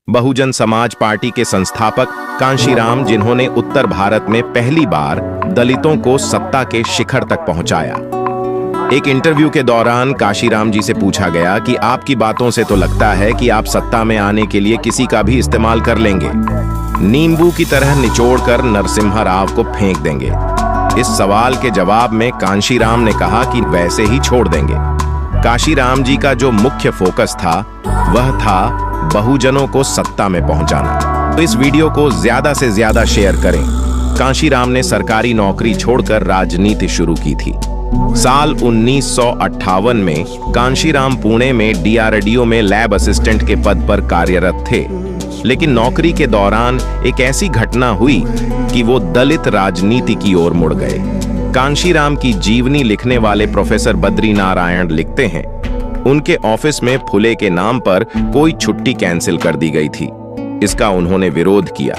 Bahujan Samaj party के संस्थापक कांशीराम, जिन्होंने उत्तर भारत में पहली बार दलितों को सत्ता के शिखर तक पहुंचाया। एक इंटरव्यू के दौरान कांशीराम जी से पूछा गया कि आपकी बातों से तो लगता है कि आप सत्ता में आने के लिए किसी का भी इस्तेमाल कर लेंगे, नींबू की तरह निचोड़कर नरसिम्हा राव को फेंक देंगे। इस सवाल के जवाब में कांशीराम ने कहा कि वैसे ही छोड़ देंगे। कांशीराम जी का जो मुख्य फोकस था वह था बहुजनों को सत्ता में पहुंचाना। तो इस वीडियो को ज्यादा से ज्यादा शेयर करें। कांशीराम ने सरकारी नौकरी छोड़कर राजनीति शुरू की थी। साल 1958 में कांशीराम पुणे में डीआरडीओ में लैब असिस्टेंट के पद पर कार्यरत थे, लेकिन नौकरी के दौरान एक ऐसी घटना हुई कि वो दलित राजनीति की ओर मुड़ गए। कांशीराम की जीवनी लिखने वाले प्रोफेसर बद्री नारायण लिखते हैं, उनके ऑफिस में फुले के नाम पर कोई छुट्टी कैंसिल कर दी गई थी। इसका उन्होंने विरोध किया।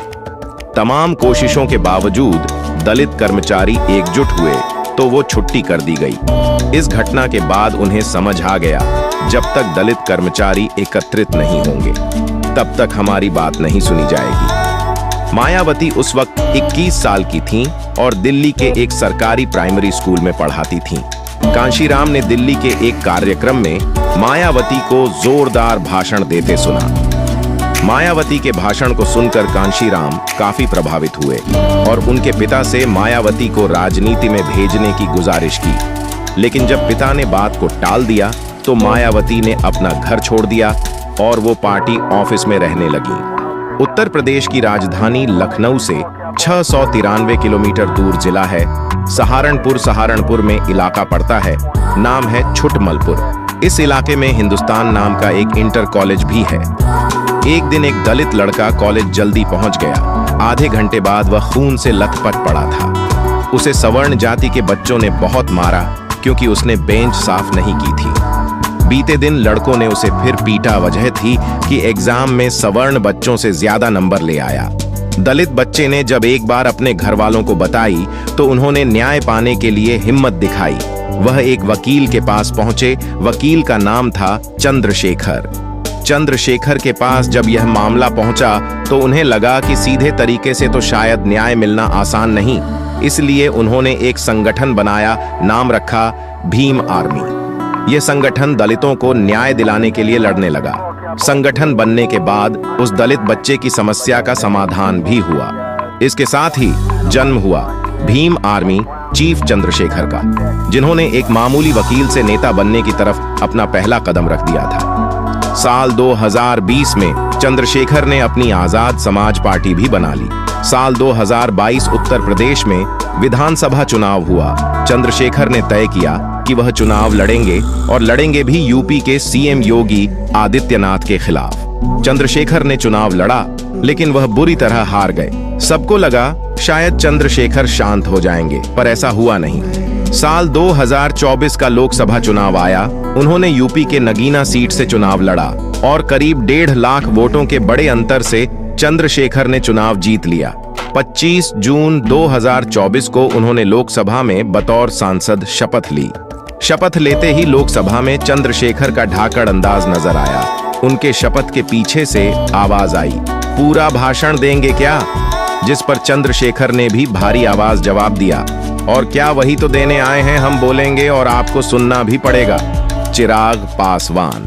तमाम कोशिशों के बावजूद दलित कर्मचारी एकजुट हुए तो वो छुट्टी कर दी गई। इस घटना के बाद उन्हें समझ आ गया, जब तक दलित कर्मचारी एकत्रित नहीं होंगे तब तक हमारी बात नहीं सुनी जाएगी। मायावती उस वक्त 21 साल की थीं और दिल्ली के एक सरकारी प्राइमरी स्कूल में पढ़ाती थीं। कांशीराम ने दिल्ली के एक कार्यक्रम में मायावती को जोरदार भाषण देते सुना। मायावती के भाषण को सुनकर कांशीराम काफी प्रभावित हुए और उनके पिता से मायावती को राजनीति में भेजने की गुजारिश की। लेकिन जब पिता ने बात को टाल दिया तो मायावती ने अपना घर छोड़ दिया और वो पार्टी ऑफिस में रहने लगी। उत्तर प्रदेश की राजधानी लखनऊ से 693 किलोमीटर दूर जिला है सहारनपुर में इलाका पड़ता है, नाम है छुटमलपुर। इस इलाके में हिंदुस्तान नाम का एक इंटर कॉलेज भी है। एक दिन एक दलित लड़का कॉलेज जल्दी पहुंच गया। आधे घंटे बाद वह खून से लथपथ पड़ा था। उसे सवर्ण जाति के बच्चों ने बहुत मारा क्योंकि उसने बेंच साफ नहीं की थी। बीते दिन लड़कों ने उसे फिर पीटा, वजह थी कि एग्जाम में सवर्ण बच्चों से ज्यादा नंबर ले आया। दलित बच्चे ने जब एक बार अपने घर वालों को बताई तो उन्होंने न्याय पाने के लिए हिम्मत दिखाई। वह एक वकील के पास पहुंचे। वकील का नाम था चंद्रशेखर। चंद्रशेखर के पास जब यह मामला पहुंचा तो उन्हें लगा कि सीधे तरीके से तो शायद न्याय मिलना आसान नहीं, इसलिए उन्होंने एक संगठन बनाया, नाम रखा भीम आर्मी। यह संगठन दलितों को न्याय दिलाने के लिए लड़ने लगा। संगठन बनने के बाद उस दलित बच्चे की समस्या का समाधान भी हुआ। इसके साथ ही जन्म हुआ भीम आर्मी चीफ चंद्रशेखर का, जिन्होंने एक मामूली वकील से नेता बनने की तरफ अपना पहला कदम रख दिया था। साल 2020 में चंद्रशेखर ने अपनी आजाद समाज पार्टी भी बना ली। साल 2022 उत्तर प्रदेश में विधानसभा चुनाव हुआ। चंद्रशेखर ने तय किया कि वह चुनाव लड़ेंगे और लड़ेंगे भी यूपी के सीएम योगी आदित्यनाथ के खिलाफ। चंद्रशेखर ने चुनाव लड़ा, लेकिन वह बुरी तरह हार गए। सबको लगा शायद चंद्रशेखर शांत हो जाएंगे, पर ऐसा हुआ नहीं। साल 2024 का लोकसभा चुनाव आया। उन्होंने यूपी के नगीना सीट से चुनाव लड़ा और करीब 1.5 लाख वोटों के बड़े अंतर से चंद्रशेखर ने चुनाव जीत लिया। 25 जून 2024 को उन्होंने लोकसभा में बतौर सांसद शपथ ली। शपथ लेते ही लोकसभा में चंद्रशेखर का ढाकड़ अंदाज नजर आया। उनके शपथ के पीछे से आवाज आई, पूरा भाषण देंगे क्या? जिस पर चंद्रशेखर ने भी भारी आवाज जवाब दिया, और क्या वही तो देने आए हैं, हम बोलेंगे और आपको सुनना भी पड़ेगा। चिराग पासवान।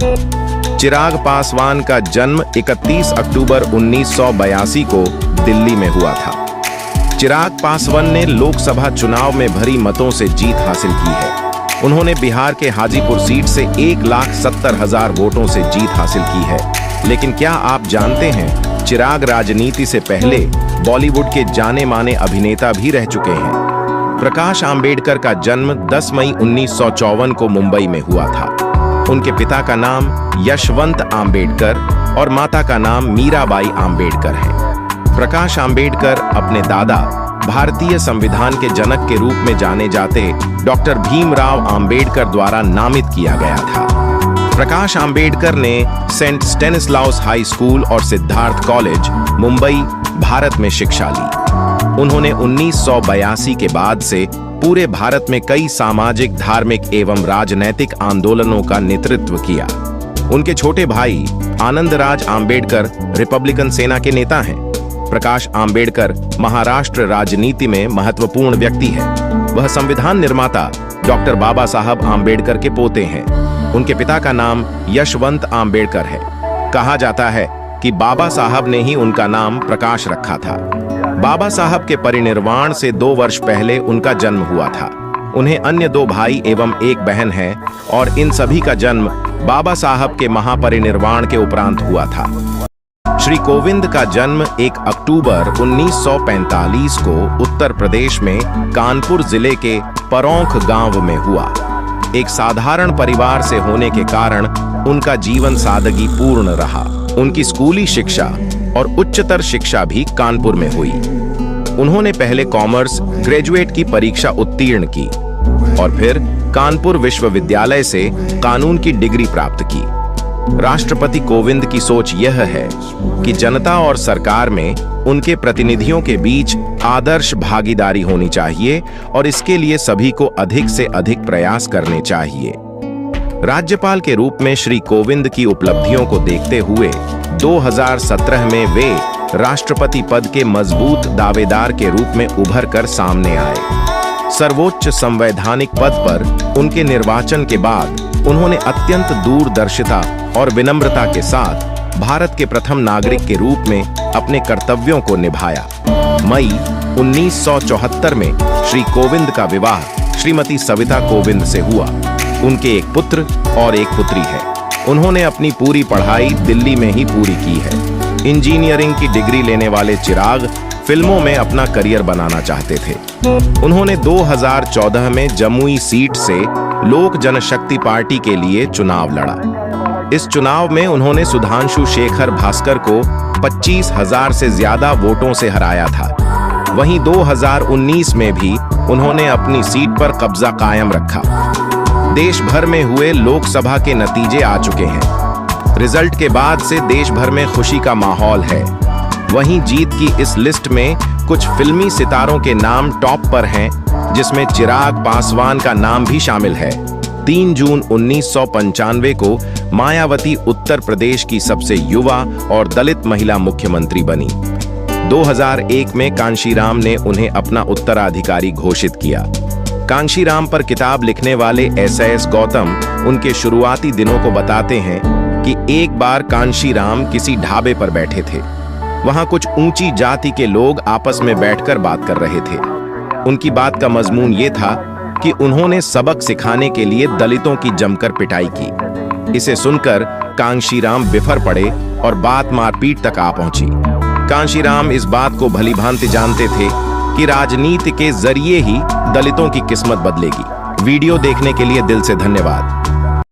चिराग पासवान का जन्म 31 अक्टूबर 1982 को दिल्ली में हुआ था। चिराग पासवान ने लोकसभा चुनाव में भारी मतों से जीत हासिल की है। उन्होंने बिहार के हाजीपुर सीट से 1,70,000 वोटों से जीत हासिल की है। लेकिन क्या आप जानते हैं, चिराग राजनीति से पहले बॉलीवुड के जाने माने अभिनेता भी रह चुके हैं। प्रकाश आंबेडकर का जन्म 10 मई 1954 को मुंबई में हुआ था। उनके पिता का नाम यशवंत आंबेडकर और माता का नाम मीराबाई आंबेडकर है। प्रकाश आंबेडकर अपने दादा, भारतीय संविधान के जनक के रूप में जाने जाते डॉक्टर भीमराव आंबेडकर द्वारा नामित किया गया था। प्रकाश आंबेडकर ने सेंट स्टेनिस्लाउस हाई स्कूल और सिद्धार्थ कॉलेज, मुंबई, भारत में शिक्षा ली। उन्होंने 1982 के बाद से पूरे भारत में कई सामाजिक, धार्मिक एवं राजनैतिक आंदोलनों का नेतृत्व किया। उनके छोटे भाई आनंदराज आंबेडकर रिपब्लिकन सेना के नेता हैं। प्रकाश आंबेडकर महाराष्ट्र राजनीति में महत्वपूर्ण व्यक्ति है। वह संविधान निर्माता डॉक्टर बाबा साहब आंबेडकर के पोते हैं। उनके पिता का नाम यशवंत आंबेडकर है। कहा जाता है कि बाबा साहब ने ही उनका नाम प्रकाश रखा था। बाबा साहब के परिनिर्वाण से 2 वर्ष पहले उनका जन्म हुआ था। उन्हें अन्य 2 भाई एवं 1 बहन है और इन सभी का जन्म बाबा साहब के महापरिनिर्वाण के उपरांत हुआ था। श्री कोविंद का जन्म 1 अक्टूबर 1945 को उत्तर प्रदेश में कानपुर जिले के परौंख गांव में हुआ। एक साधारण परिवार से होने के कारण उनका जीवन सादगी पूर्ण रहा। उनकी स्कूली शिक्षा और उच्चतर शिक्षा भी कानपुर में हुई। उन्होंने पहले कॉमर्स ग्रेजुएट की परीक्षा उत्तीर्ण की और फिर कानपुर विश्वविद्यालय से कानून की डिग्री प्राप्त की। राष्ट्रपति कोविंद की सोच यह है कि जनता और सरकार में उनके प्रतिनिधियों के बीच आदर्श भागीदारी होनी चाहिए और इसके लिए सभी को अधिक से अधिक प्रयास करने चाहिए। राज्यपाल के रूप में श्री कोविंद की उपलब्धियों को देखते हुए 2017 में वे राष्ट्रपति पद के मजबूत दावेदार के रूप में उभर कर सामने आए। सर्वोच्च संवैधानिक पद पर उनके निर्वाचन के बाद उन्होंने अत्यंत दूरदर्शिता और विनम्रता के साथ भारत के प्रथम नागरिक के रूप में अपने कर्तव्यों को निभाया। मई 1974 में श्री कोविंद का विवाह श्रीमती सविता कोविंद से हुआ। उनके एक पुत्र और एक पुत्री है। उन्होंने अपनी पूरी पढ़ाई दिल्ली में ही पूरी की है। इंजीनियरिंग की डिग्री लेने वाले चिराग फिल्मों में अपना करियर बनाना चाहते थे। उन्होंने 2014 में जमुई सीट से लोक जनशक्ति पार्टी के लिए चुनाव लड़ा। इस चुनाव में उन्होंने सुधांशु शेखर भास्कर को 25,000 से ज्यादा वोटों से हराया था। वहीं 2019 में भी उन्होंने अपनी सीट पर कब्जा कायम रखा। देश भर में हुए लोकसभा के नतीजे आ चुके हैं। रिजल्ट के बाद से देश भर में खुशी का माहौल है। वहीं जीत की इस लिस्ट में कुछ फिल्मी सितारों के नाम टॉप पर हैं, जिसमें चिराग पासवान का नाम भी शामिल है। 3 जून 1995 को मायावती उत्तर प्रदेश की सबसे युवा और दलित महिला मुख्यमंत्री बनी। 2001 में कांशीराम ने उन्हें अपना उत्तराधिकारी घोषित किया। कांशीराम पर किताब लिखने वाले एस.एस. गौतम उनके शुरुआती दिनों को बताते हैं कि एक बार कांशीराम किसी ढाबे पर बैठे थे। वहां कुछ ऊंची जाति के लोग आपस में बैठकर बात कर रहे थे। उनकी बात का मजमून ये था कि उन्होंने सबक सिखाने के लिए दलितों की जमकर पिटाई की। इसे सुनकर कांशीराम बिफर पड़े और बात मारपीट तक आ पहुंची। कांशीराम इस बात को भलीभांति जानते थे कि राजनीति के जरिए ही दलितों की किस्मत बदलेगी। वीडियो देखने के लिए दिल से धन्यवाद।